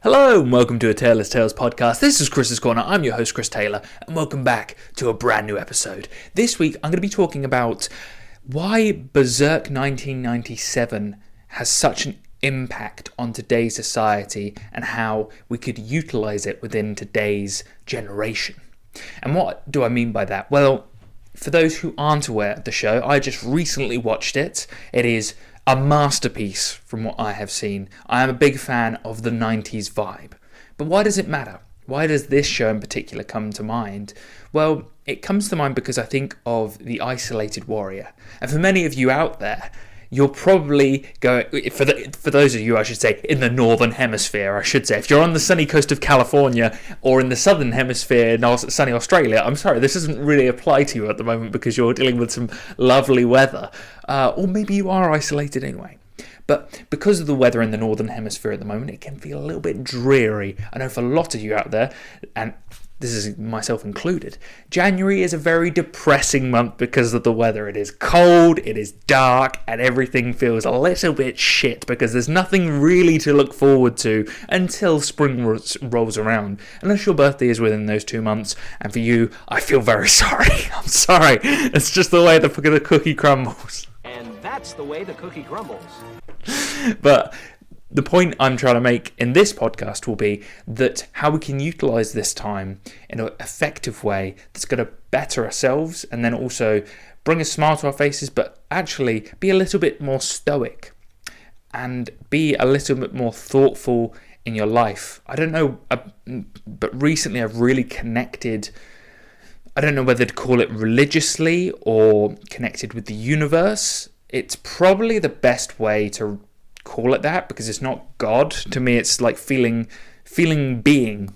Hello and welcome to a Taylor's Tales podcast. This is Chris's Corner. I'm your host, Chris Taylor, and welcome back to a brand new episode. This week, I'm going to be talking about why Berserk 1997 has such an impact on today's society and how we could utilize it within today's generation. And what do I mean by that? Well, for those who aren't aware of the show, I just recently watched it. It is a masterpiece from what I have seen. I am a big fan of the 90s vibe. But why does it matter? Why does this show in particular come to mind? Well, it comes to mind because I think of The Isolated Warrior. And for many of you out there, you're probably going, for those of you, I should say, in the Northern Hemisphere, I should say. If you're on the sunny coast of California or in the Southern Hemisphere, sunny Australia, I'm sorry, this doesn't really apply to you at the moment because you're dealing with some lovely weather. Or maybe you are isolated anyway. But because of the weather in the Northern Hemisphere at the moment, it can feel a little bit dreary. I know for a lot of you out there, and this is myself included, January is a very depressing month because of the weather. It is cold, it is dark, and everything feels a little bit shit because there's nothing really to look forward to until spring rolls around. Unless your birthday is within those 2 months, and for you, I feel very sorry. I'm sorry. It's just the way the cookie crumbles. And that's the way the cookie crumbles. But the point I'm trying to make in this podcast will be that how we can utilize this time in an effective way that's going to better ourselves and then also bring a smile to our faces, but actually be a little bit more stoic and be a little bit more thoughtful in your life. I don't know, but recently I've really connected, I don't know whether to call it religiously or connected with the universe. It's probably the best way to call it that because it's not God. To me, it's like feeling being.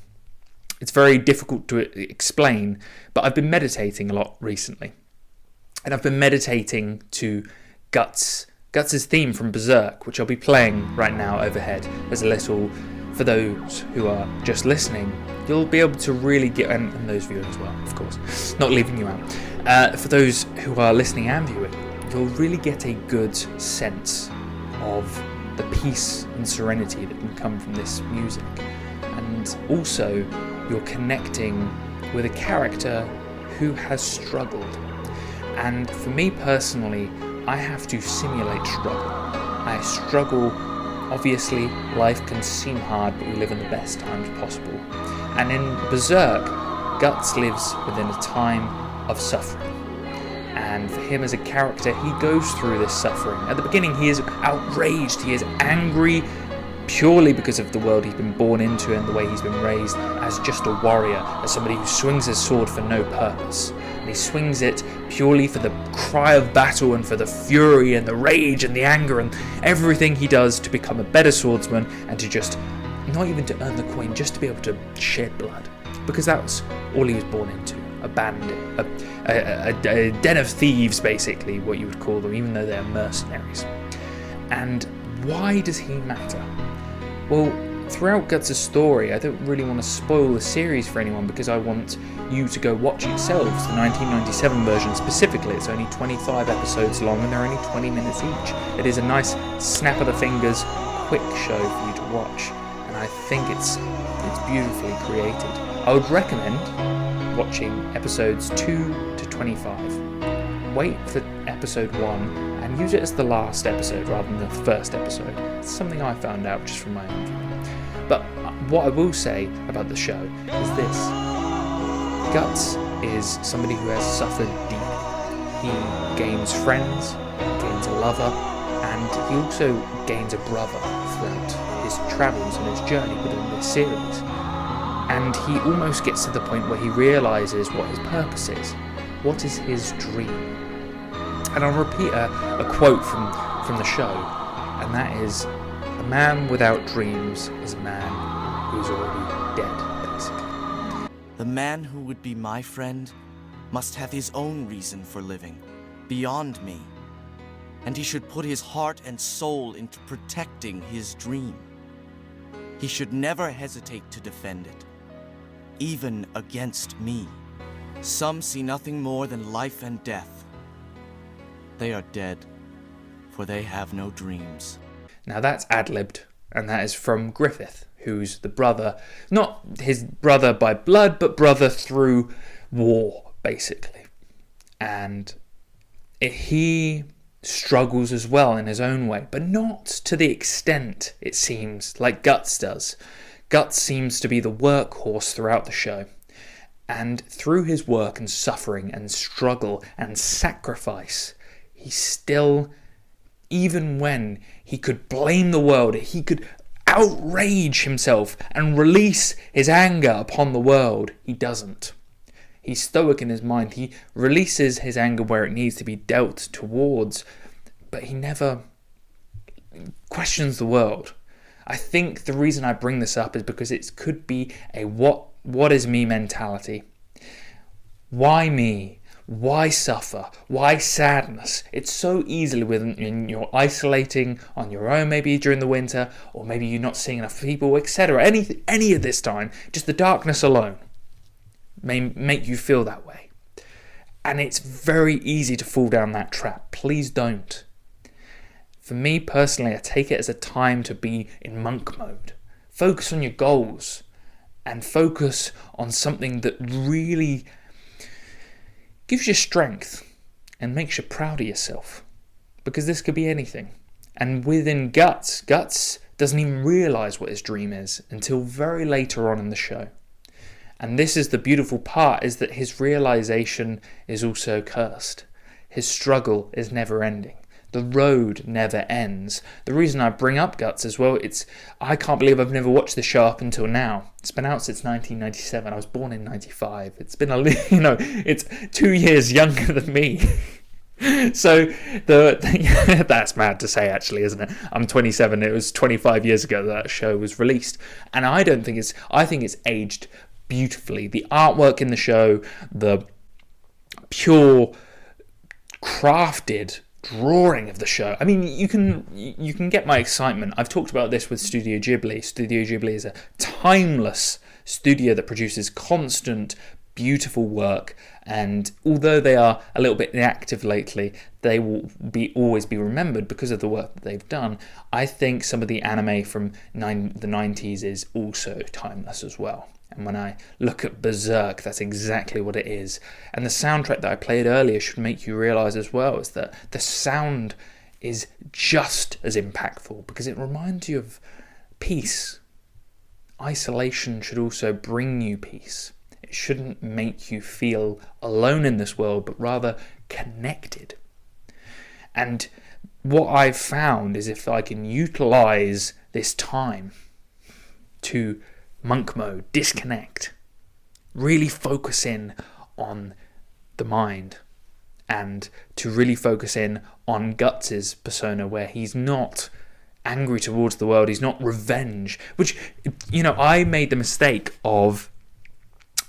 It's very difficult to explain, but I've been meditating a lot recently. And I've been meditating to Guts' theme from Berserk, which I'll be playing right now overhead as a little, for those who are just listening, you'll be able to really get, and those viewing as well, of course, not leaving you out. For those who are listening and viewing, you'll really get a good sense of the peace and serenity that can come from this music. And also, you're connecting with a character who has struggled. And for me personally, I have to simulate struggle. I struggle, obviously, life can seem hard, but we live in the best times possible. And in Berserk, Guts lives within a time of suffering. And for him as a character, he goes through this suffering. At the beginning, he is outraged, he is angry purely because of the world he's been born into and the way he's been raised as just a warrior, as somebody who swings his sword for no purpose. And he swings it purely for the cry of battle and for the fury and the rage and the anger and everything he does to become a better swordsman and to just, not even to earn the coin, just to be able to shed blood. Because that's all he was born into. A bandit, a den of thieves, basically, what you would call them, even though they're mercenaries. And why does he matter? Well, throughout Guts' story, I don't really want to spoil the series for anyone because I want you to go watch it yourselves. The 1997 version specifically, it's only 25 episodes long and they're only 20 minutes each. It is a nice snap of the fingers, quick show for you to watch, and I think it's beautifully created. I would recommend watching episodes 2 to 25. Wait for episode 1 and use it as the last episode rather than the first episode. It's something I found out just from my own view. But what I will say about the show is this. Guts is somebody who has suffered deeply. He gains friends, gains a lover, and he also gains a brother throughout his travels and his journey within this series. And he almost gets to the point where he realises what his purpose is. What is his dream? And I'll repeat a quote from the show, and that is, "A man without dreams is a man who's already dead," basically. The man who would be my friend must have his own reason for living, beyond me. And he should put his heart and soul into protecting his dream. He should never hesitate to defend it, even against me. Some see nothing more than life and death. They are dead, for they have no dreams. Now that's ad-libbed, and that is from Griffith, who's the brother, not his brother by blood, but brother through war, basically. And he struggles as well in his own way, but not to the extent, it seems, like Guts does. Guts seems to be the workhorse throughout the show. And through his work and suffering and struggle and sacrifice, he still, even when he could blame the world, he could outrage himself and release his anger upon the world, he doesn't. He's stoic in his mind. He releases his anger where it needs to be dealt towards, but he never questions the world. I think the reason I bring this up is because it could be a what is me mentality. Why me? Why suffer? Why sadness? It's so easily when you're isolating on your own, maybe during the winter, or maybe you're not seeing enough people, etc. Any of this time, just the darkness alone may make you feel that way. And it's very easy to fall down that trap. Please don't. For me personally, I take it as a time to be in monk mode. Focus on your goals and focus on something that really gives you strength and makes you proud of yourself. Because this could be anything. And within Guts doesn't even realise what his dream is until very later on in the show. And this is the beautiful part, is that his realization is also cursed. His struggle is never ending. The road never ends. The reason I bring up Guts as well, I can't believe I've never watched the show up until now. It's been out since 1997. I was born in 95. It's been it's 2 years younger than me. So that's mad to say, actually, isn't it? I'm 27. It was 25 years ago that show was released, and I think it's aged beautifully. The artwork in the show, the pure crafted drawing of the show. I mean, you can get my excitement. I've talked about this with Studio Ghibli. Studio Ghibli is a timeless studio that produces constant, beautiful work, and although they are a little bit inactive lately, they will always be remembered because of the work that they've done. I think some of the anime from the 90s is also timeless as well. And when I look at Berserk, that's exactly what it is. And the soundtrack that I played earlier should make you realise as well is that the sound is just as impactful because it reminds you of peace. Isolation should also bring you peace. It shouldn't make you feel alone in this world, but rather connected. And what I've found is if I can utilise this time to monk mode, disconnect, really focus in on the mind, and to really focus in on Guts' persona, where he's not angry towards the world, he's not revenge, which, I made the mistake of,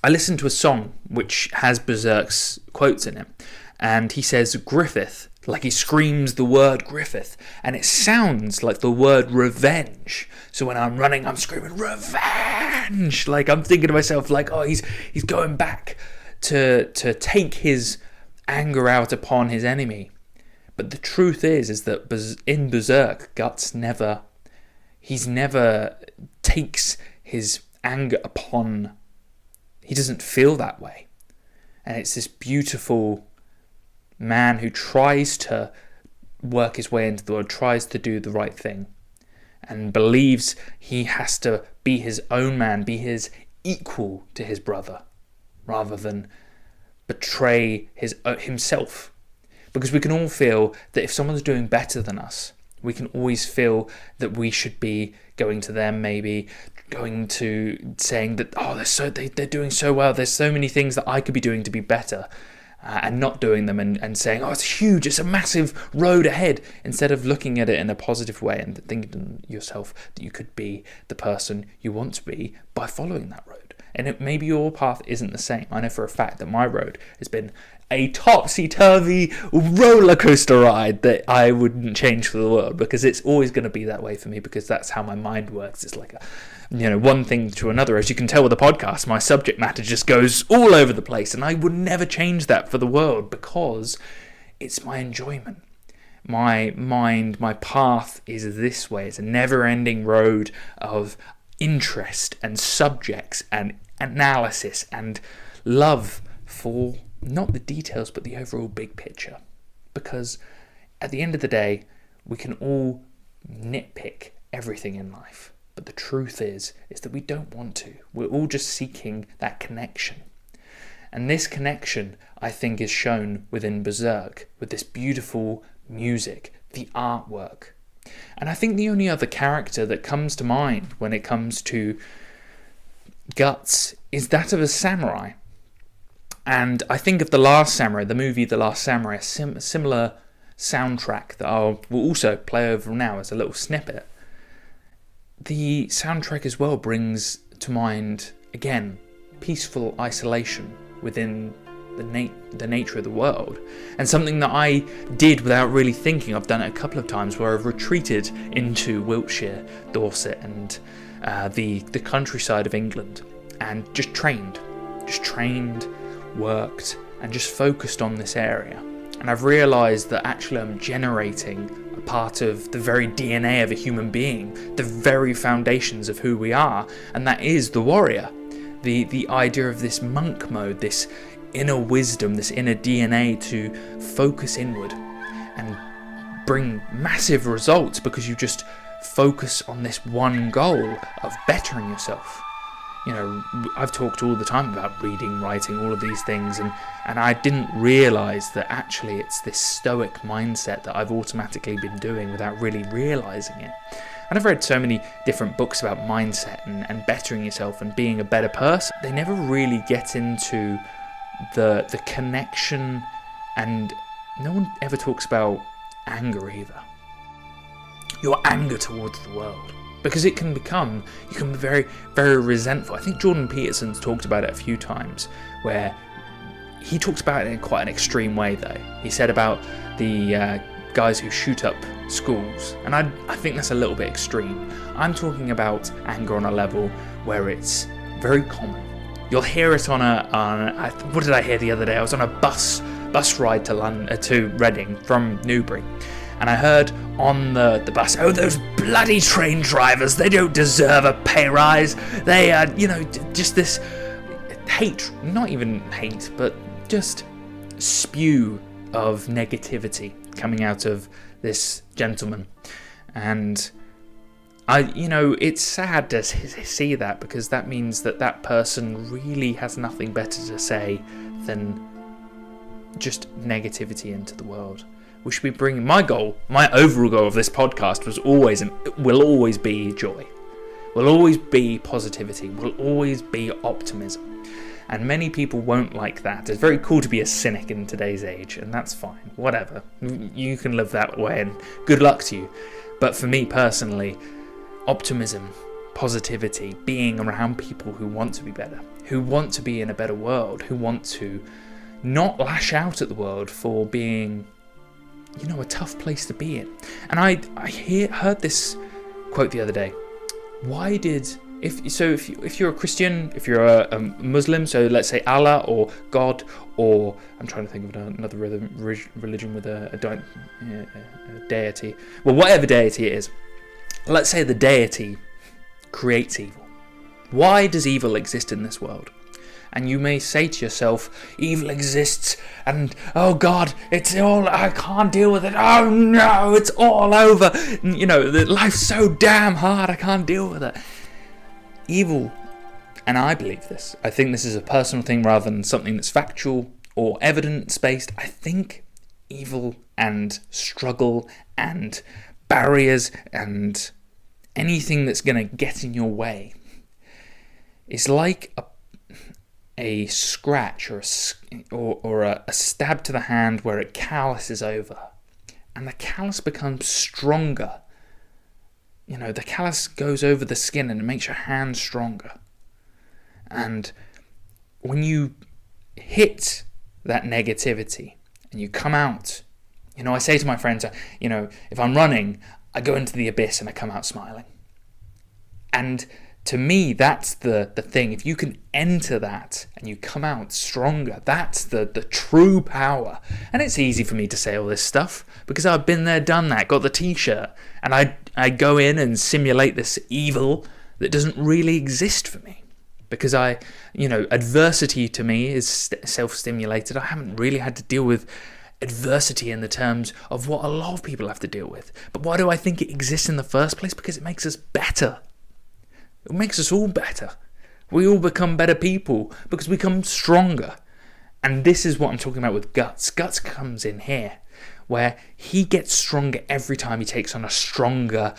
I listened to a song which has Berserk's quotes in it, and he says Griffith, like he screams the word Griffith, and it sounds like the word revenge. So when I'm running, I'm screaming revenge. Like I'm thinking to myself, like, oh, he's going back to take his anger out upon his enemy. But the truth is that in Berserk, Guts never takes his anger upon. He doesn't feel that way, and it's this beautiful man who tries to work his way into the world, tries to do the right thing, and believes he has to be his own man, be his equal to his brother, rather than betray himself. Because we can all feel that if someone's doing better than us, we can always feel that we should be going to them, maybe going to saying that, oh, they're doing so well, there's so many things that I could be doing to be better. And not doing them and saying, oh, it's huge, it's a massive road ahead, instead of looking at it in a positive way and thinking to yourself that you could be the person you want to be by following that road. And maybe your path isn't the same. I know for a fact that my road has been a topsy-turvy roller coaster ride that I wouldn't change for the world, because it's always going to be that way for me, because that's how my mind works. It's like one thing to another. As you can tell with the podcast, my subject matter just goes all over the place, and I would never change that for the world, because it's my enjoyment. My mind, my path is this way. It's a never-ending road of interest and subjects and analysis and love for not the details but the overall big picture. Because at the end of the day, we can all nitpick everything in life, but the truth is that we don't want to. We're all just seeking that connection. And this connection, I think, is shown within Berserk with this beautiful music, the artwork. And I think the only other character that comes to mind when it comes to guts is that of a samurai. And I think of The Last Samurai, the movie The Last Samurai, a similar soundtrack that will also play over now as a little snippet. The soundtrack as well brings to mind, again, peaceful isolation within the nature of the world, and something that I did without really thinking. I've done it a couple of times where I've retreated into Wiltshire, Dorset and the countryside of England and just trained, worked and just focused on this area. And I've realised that actually I'm generating a part of the very DNA of a human being, the very foundations of who we are, and that is the warrior. The idea of this monk mode, this inner wisdom, this inner DNA to focus inward and bring massive results because you just focus on this one goal of bettering yourself. You know, I've talked all the time about reading, writing, all of these things, and I didn't realise that actually it's this stoic mindset that I've automatically been doing without really realising it. And I've read so many different books about mindset and bettering yourself and being a better person. They never really get into the connection, and no one ever talks about anger either. Your anger towards the world. Because you can become very, very resentful. I think Jordan Peterson's talked about it a few times, where he talks about it in quite an extreme way though. He said about the guys who shoot up schools, and I think that's a little bit extreme. I'm talking about anger on a level where it's very common. You'll hear it on what did I hear the other day? I was on a bus ride to Reading from Newbury, and I heard on the bus, oh, those bloody train drivers, they don't deserve a pay rise. They are, just this hate, not even hate, but just spew of negativity coming out of this gentleman. And it's sad to see that, because that means that person really has nothing better to say than just negativity into the world. We should be bringing my overall goal of this podcast was always and will always be joy, will always be positivity, will always be optimism. And many people won't like that. It's very cool to be a cynic in today's age, and that's fine, whatever. You can live that way and good luck to you. But for me personally, optimism, positivity, being around people who want to be better, who want to be in a better world, who want to not lash out at the world for being a tough place to be in. And I heard this quote the other day. If you're a Christian, if you're a Muslim, so let's say Allah or God, or I'm trying to think of another religion with a deity. Well, whatever deity it is, let's say the deity creates evil. Why does evil exist in this world? And you may say to yourself, evil exists, and oh God, I can't deal with it. Oh no, it's all over. Life's so damn hard, I can't deal with it. Evil, and I believe this, I think this is a personal thing rather than something that's factual or evidence-based. I think evil and struggle and barriers and anything that's going to get in your way is like a scratch or a stab to the hand where it calluses over, and the callus becomes stronger. The callus goes over the skin and it makes your hand stronger. And when you hit that negativity and you come out, I say to my friends, if I'm running, I go into the abyss and I come out smiling. And to me, that's the thing. If you can enter that and you come out stronger, that's the true power. And it's easy for me to say all this stuff because I've been there, done that, got the t-shirt, and I go in and simulate this evil that doesn't really exist for me. Because adversity to me is self-stimulated. I haven't really had to deal with adversity in the terms of what a lot of people have to deal with. But why do I think it exists in the first place? Because it makes us better. It makes us all better. We all become better people because we become stronger. And this is what I'm talking about with Guts. Guts comes in here, where he gets stronger every time he takes on a stronger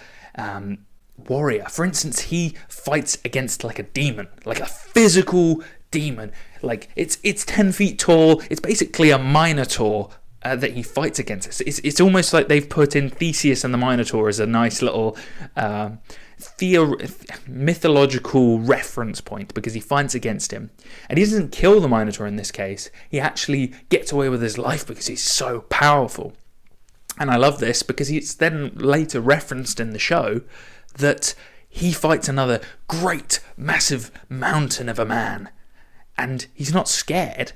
warrior. For instance, he fights against like a demon, like a physical demon. Like it's 10 feet tall. It's basically a minotaur that he fights against. It's almost like they've put in Theseus and the Minotaur as a nice little mythological reference point, because he fights against him. And he doesn't kill the Minotaur in this case. He actually gets away with his life because he's so powerful. And I love this because it's then later referenced in the show that he fights another great, massive mountain of a man. And he's not scared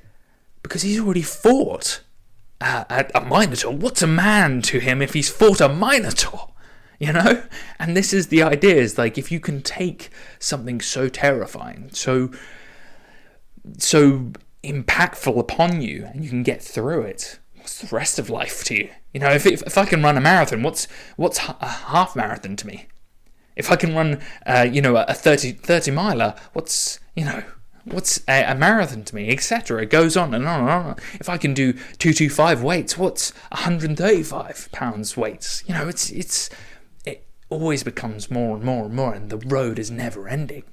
because he's already fought a Minotaur. What's a man to him if he's fought a Minotaur? And this is the idea, is like, if you can take something so terrifying, so impactful upon you, and you can get through it, what's the rest of life to you? If I can run a marathon, what's a half marathon to me? If I can run a 30 miler, what's a marathon to me, etc. It goes on and on and on. If I can do 225 weights, what's 135 pounds weights? It always becomes more and more and more, and the road is never ending.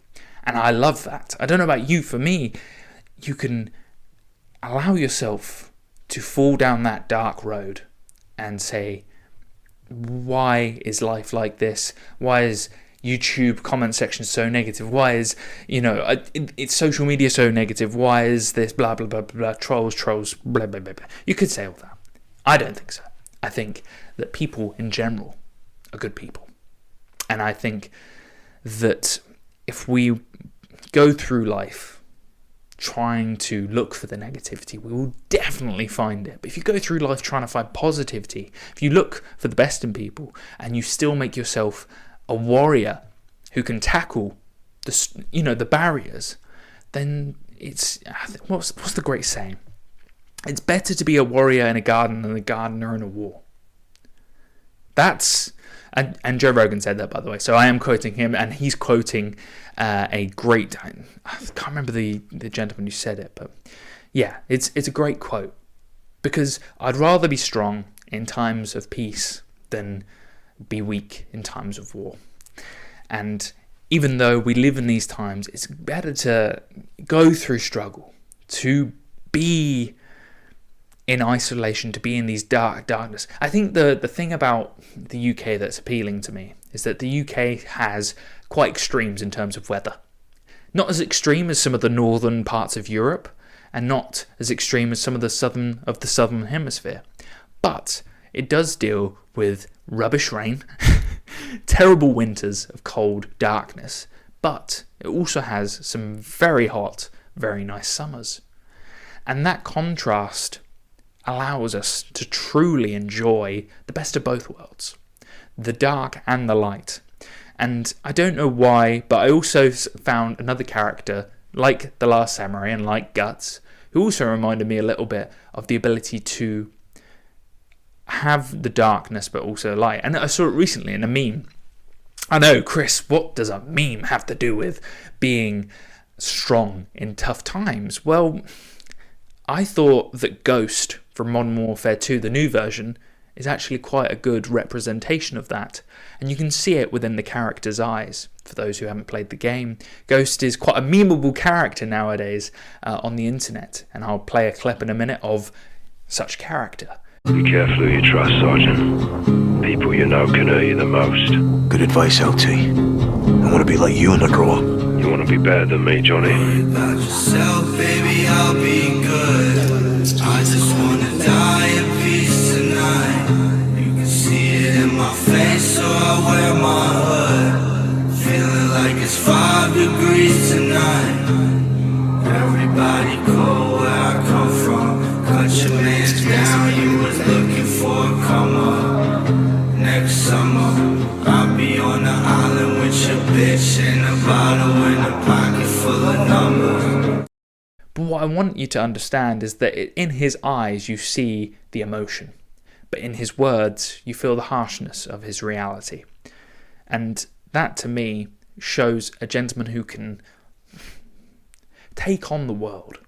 And I love that. I don't know about you. For me, you can allow yourself to fall down that dark road and say, why is life like this? Why is YouTube comment section so negative? Why is it's social media so negative? Why is this blah blah blah blah, trolls blah blah blah blah? You could say all that. I don't think so. I think that people in general are good people, and I think that if we go through life trying to look for the negativity, we will definitely find it. But if you go through life trying to find positivity, if you look for the best in people and you still make yourself a warrior who can tackle the barriers, then it's what's the great saying? It's better to be a warrior in a garden than a gardener in a war. And Joe Rogan said that, by the way. So I am quoting him, and he's quoting a great. I can't remember the gentleman who said it, but yeah, it's a great quote, because I'd rather be strong in times of peace than be weak in times of war. And even though we live in these times, it's better to go through struggle, to be in isolation, to be in these darkness. I think the thing about the UK that's appealing to me is that the UK has quite extremes in terms of weather. Not as extreme as some of the northern parts of Europe, and not as extreme as some of the southern hemisphere. But it does deal with rubbish rain, terrible winters of cold darkness, but it also has some very hot, very nice summers. And that contrast allows us to truly enjoy the best of both worlds, the dark and the light. And I don't know why, but I also found another character, like The Last Samurai and like Guts, who also reminded me a little bit of the ability to have the darkness but also light. And I saw it recently in a meme. I know, Chris, what does a meme have to do with being strong in tough times? Well, I thought that Ghost from Modern Warfare 2, the new version, is actually quite a good representation of that. And you can see it within the character's eyes. For those who haven't played the game, Ghost is quite a memeable character nowadays on the internet. And I'll play a clip in a minute of such character. Be careful who you trust, Sergeant. People you know can hurt you the most. Good advice, LT. I want to be like you when I grow up. You want to be better than me, Johnny? About yourself, baby, I'll be good. I just want to die in peace tonight. You can see it in my face, so I wear my hood. Feeling like it's 5 degrees tonight. Everybody cold where I come from. Cut your mans down, you was looking for a come up. Next summer, I'll be on the island with your bitch fish in a bottle in a pocket full of numbers. But what I want you to understand is that in his eyes you see the emotion, but in his words you feel the harshness of his reality. And that to me shows a gentleman who can take on the world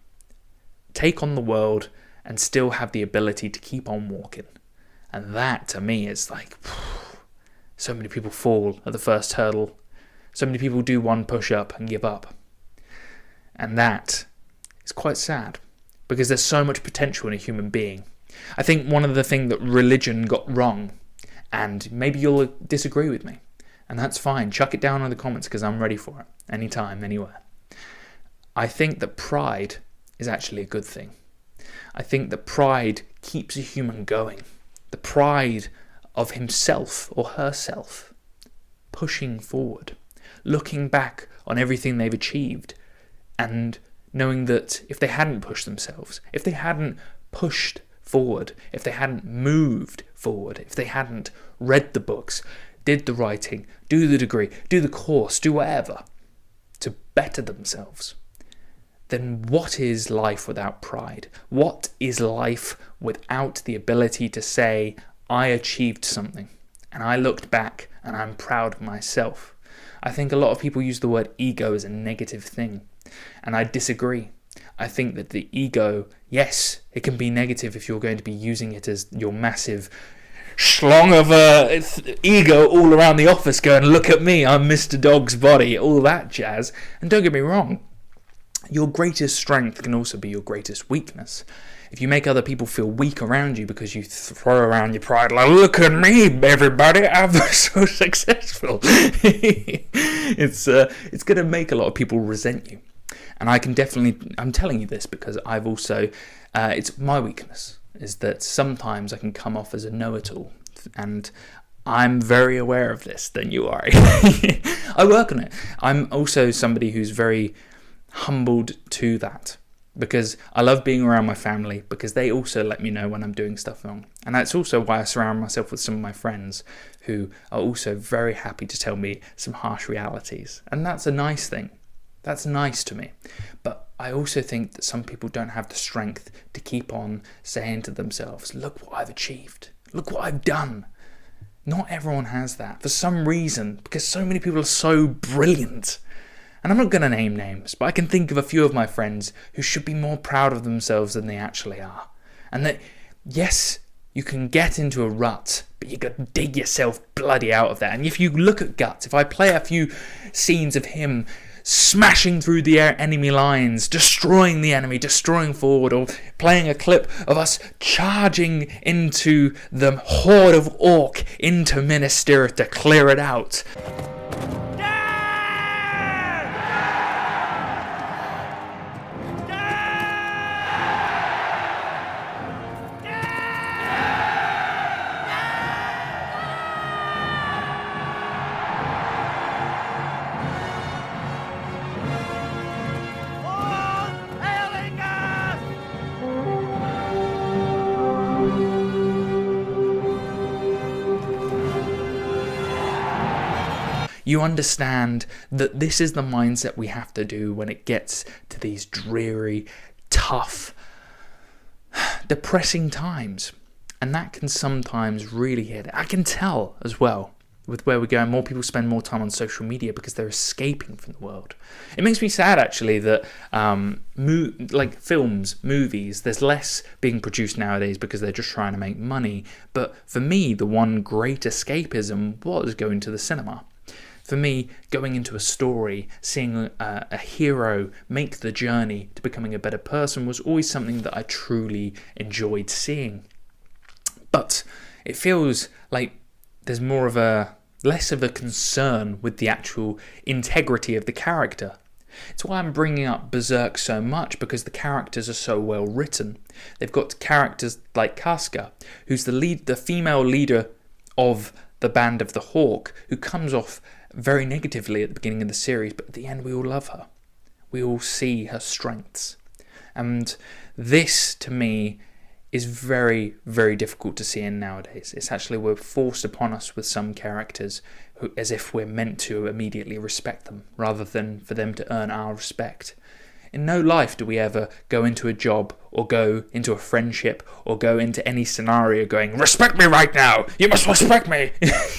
and still have the ability to keep on walking. And that to me is like, so many people fall at the first hurdle. So many people do one push-up and give up. And that is quite sad, because there's so much potential in a human being. I think one of the things that religion got wrong, and maybe you'll disagree with me, and that's fine, chuck it down in the comments because I'm ready for it, anytime, anywhere. I think that pride is actually a good thing. I think that pride keeps a human going. The pride of himself or herself pushing forward, looking back on everything they've achieved, and knowing that if they hadn't pushed themselves, if they hadn't pushed forward, if they hadn't moved forward, if they hadn't read the books, did the writing, do the degree, do the course, do whatever to better themselves, then what is life without pride? What is life without the ability to say, I achieved something and I looked back and I'm proud of myself? I think a lot of people use the word ego as a negative thing, and I disagree. I think that the ego, yes, it can be negative if you're going to be using it as your massive schlong of a ego all around the office going, look at me, I'm Mr. Dog's body, all that jazz. And don't get me wrong, your greatest strength can also be your greatest weakness. If you make other people feel weak around you because you throw around your pride like, look at me, everybody, I'm so successful, it's going to make a lot of people resent you. And I'm telling you this because I've also, it's my weakness, is that sometimes I can come off as a know-it-all. And I'm very aware of this than you are. I work on it. I'm also somebody who's very humbled to that, because I love being around my family, because they also let me know when I'm doing stuff wrong. And that's also why I surround myself with some of my friends who are also very happy to tell me some harsh realities. And that's a nice thing. That's nice to me. But I also think that some people don't have the strength to keep on saying to themselves, look what I've achieved. Look what I've done. Not everyone has that for some reason, because so many people are so brilliant. And I'm not going to name names, but I can think of a few of my friends who should be more proud of themselves than they actually are. And that, yes, you can get into a rut, but you got to dig yourself bloody out of that. And if you look at Guts, if I play a few scenes of him smashing through the enemy lines, destroying the enemy, destroying forward, or playing a clip of us charging into the horde of Orc into Minas Tirith to clear it out. You understand that this is the mindset we have to do when it gets to these dreary, tough, depressing times. And that can sometimes really hit. I can tell as well with where we're going. More people spend more time on social media because they're escaping from the world. It makes me sad actually that like films, movies, there's less being produced nowadays because they're just trying to make money. But for me, the one great escapism was going to the cinema. For me, going into a story, seeing a hero make the journey to becoming a better person was always something that I truly enjoyed seeing. But it feels like there's less of a concern with the actual integrity of the character. It's why I'm bringing up Berserk so much, because the characters are so well written. They've got characters like Casca, who's the female leader of the Band of the Hawk, who comes off very negatively at the beginning of the series, but at the end we all love her. We all see her strengths. And this, to me, is very, very difficult to see in nowadays. It's actually, we're forced upon us with some characters as if we're meant to immediately respect them, rather than for them to earn our respect. In no life do we ever go into a job or go into a friendship or go into any scenario going, respect me right now, you must respect me,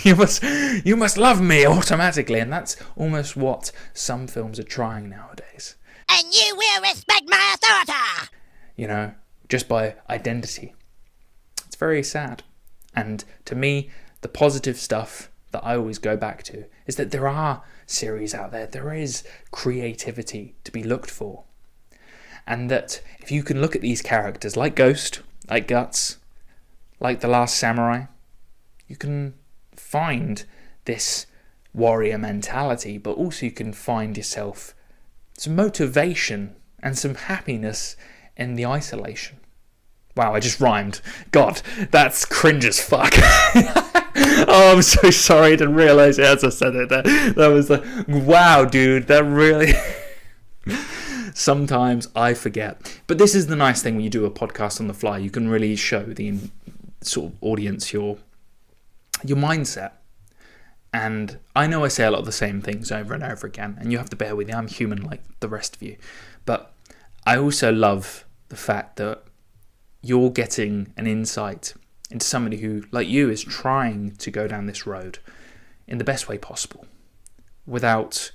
you must love me automatically. And that's almost what some films are trying nowadays. And you will respect my authority! You know, just by identity. It's very sad. And to me, the positive stuff that I always go back to is that there are series out there. There is creativity to be looked for. And that if you can look at these characters like Ghost, like Guts, like The Last Samurai, you can find this warrior mentality, but also you can find yourself some motivation and some happiness in the isolation. Wow, I just rhymed. God, that's cringe as fuck. Oh, I'm so sorry, I didn't realise it as I said it. That was like, wow, dude, that really... Sometimes I forget. But this is the nice thing when you do a podcast on the fly. You can really show the sort of audience your mindset. And I know I say a lot of the same things over and over again, and you have to bear with me. I'm human like the rest of you. But I also love the fact that you're getting an insight into somebody who, like you, is trying to go down this road in the best way possible without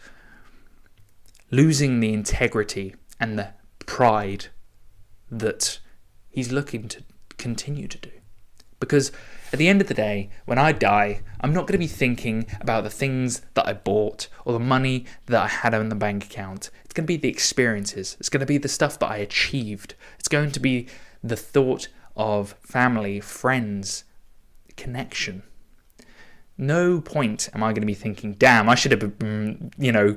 losing the integrity and the pride that he's looking to continue to do. Because at the end of the day, when I die, I'm not going to be thinking about the things that I bought or the money that I had in the bank account. It's going to be the experiences. It's going to be the stuff that I achieved. It's going to be the thought of family, friends, connection. No point am I going to be thinking, damn, I should have been,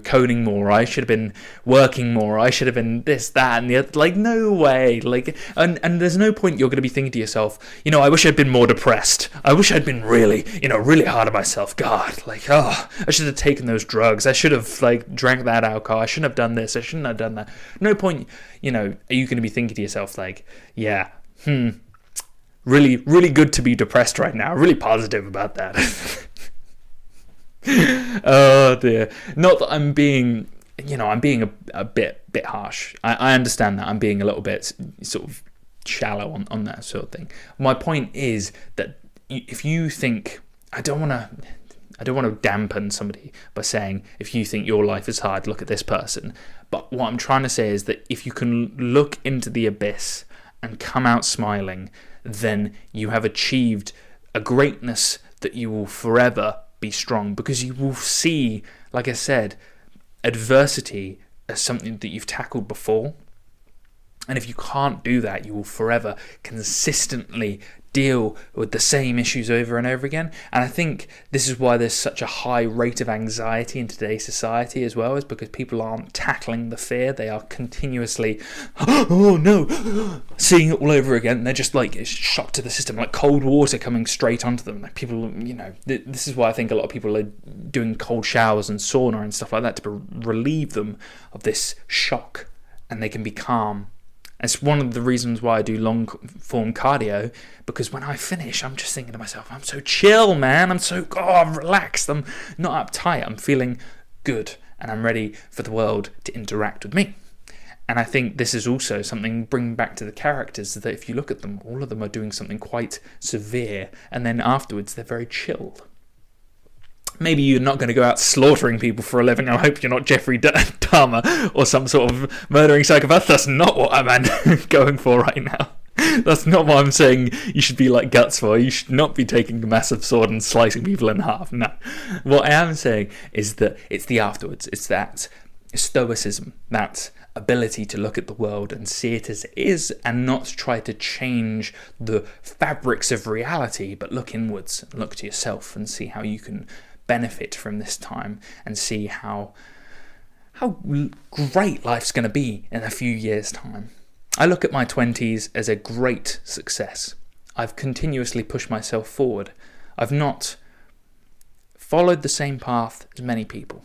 coding more. I should have been working more. I should have been this, that, and the other. Like, no way. Like, and there's no point you're going to be thinking to yourself, I wish I'd been more depressed. I wish I'd been really hard on myself. God, I should have taken those drugs. I should have, drank that alcohol. I shouldn't have done this. I shouldn't have done that. No point, are you going to be thinking to yourself, really, really good to be depressed right now. Really positive about that. Oh dear. Not that I'm being, I'm being a bit harsh. I understand that I'm being a little bit sort of shallow on that sort of thing. My point is that if you think, I don't want to dampen somebody by saying, if you think your life is hard, look at this person. But what I'm trying to say is that if you can look into the abyss and come out smiling, then you have achieved a greatness that you will forever be strong, because you will see, like I said, adversity as something that you've tackled before. And if you can't do that, you will forever consistently deal with the same issues over and over again. And I think this is why there's such a high rate of anxiety in today's society as well, is because people aren't tackling the fear. They are continuously, oh no, seeing it all over again. They're just it's shock to the system, like cold water coming straight onto them. Like people, this is why I think a lot of people are doing cold showers and sauna and stuff like that to relieve them of this shock, and they can be calm. It's one of the reasons why I do long form cardio, because when I finish, I'm just thinking to myself, I'm so chill, man. I'm relaxed. I'm not uptight. I'm feeling good, and I'm ready for the world to interact with me. And I think this is also something, bringing back to the characters, that if you look at them, all of them are doing something quite severe, and then afterwards they're very chilled. Maybe you're not going to go out slaughtering people for a living. I hope you're not Jeffrey Dahmer or some sort of murdering psychopath. That's not what I'm going for right now. That's not what I'm saying you should be like Guts for. You should not be taking a massive sword and slicing people in half. No. What I am saying is that it's the afterwards. It's that stoicism, that ability to look at the world and see it as it is, and not try to change the fabrics of reality, but look inwards and look to yourself and see how you can benefit from this time, and see how great life's going to be in a few years' time. I look at my 20s as a great success. I've continuously pushed myself forward. I've not followed the same path as many people.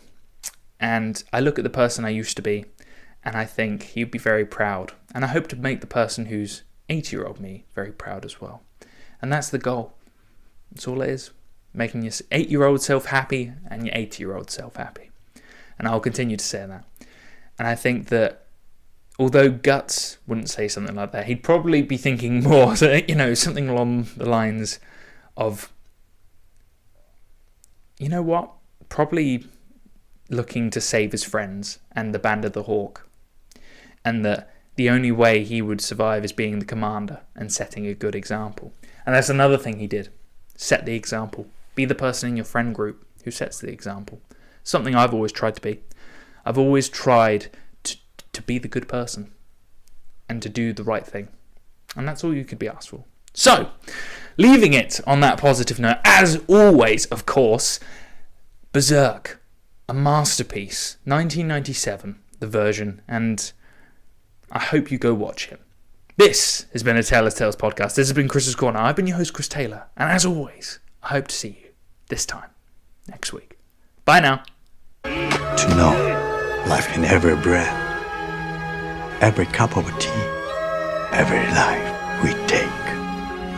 And I look at the person I used to be, and I think he'd be very proud. And I hope to make the person who's 80-year-old me very proud as well. And that's the goal. That's all it is. making your 8-year-old self happy and your 80-year-old self happy. And I'll continue to say that. And I think that although Guts wouldn't say something like that, he'd probably be thinking more, something along the lines of, you know what? Probably looking to save his friends and the Band of the Hawk. And that the only way he would survive is being the commander and setting a good example. And that's another thing he did. Set the example. Be the person in your friend group who sets the example. Something I've always tried to be. I've always tried to be the good person and to do the right thing. And that's all you could be asked for. So, leaving it on that positive note, as always, of course, Berserk, a masterpiece, 1997, the version, and I hope you go watch it. This has been a Taylor's Tales podcast. This has been Chris's Corner. I've been your host, Chris Taylor, and as always, I hope to see you this time next week. Bye now. To know life in every breath, every cup of tea, every life we take,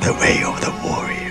the way of the warrior.